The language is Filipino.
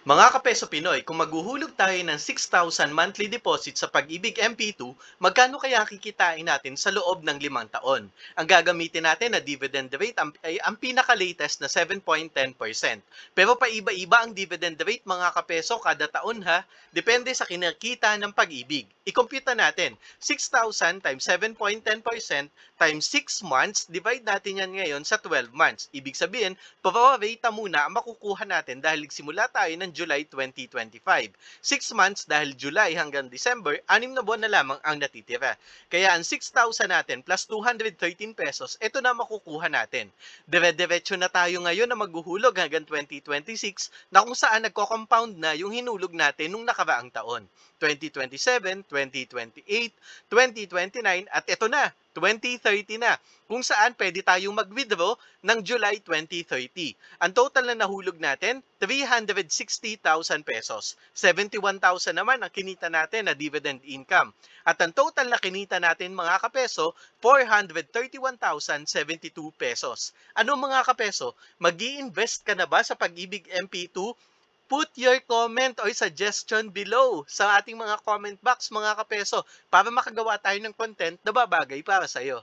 Mga kapeso Pinoy, kung maghuhulog tayo ng 6,000 monthly deposit sa Pag-ibig MP2, magkano kaya kikitain natin sa loob ng 5 taon? Ang gagamitin natin na dividend rate ay ang pinaka-latest na 7.10%. Pero paiba-iba ang dividend rate mga kapeso kada taon ha, depende sa kinerkita ng Pag-ibig. I-compute natin, 6,000 times 7.10% times 6 months, divide natin yan ngayon sa 12 months. Ibig sabihin, prorata muna ang makukuha natin dahil simula tayo ng July 2025. 6 months dahil July hanggang December, 6 na buwan na lamang ang natitira. Kaya ang 6,000 natin plus 213 pesos, ito na makukuha natin. Dire-diretso na tayo ngayon na maghuhulog hanggang 2026 na kung saan nagko-compound na yung hinulog natin nung nakaraang taon. 2027, 2028, 2029 at ito na, 2030 na, kung saan pwede tayong mag-withdraw ng July 2030. Ang total na nahulog natin, 360,000 pesos. 71,000 naman ang kinita natin na dividend income. At ang total na kinita natin mga kapeso, 431,072 pesos. Ano mga kapeso, mag-i-invest ka na ba sa Pag-ibig MP2? Put your comment or suggestion below sa ating mga comment box mga kapeso para makagawa tayo ng content na babagay para sa iyo.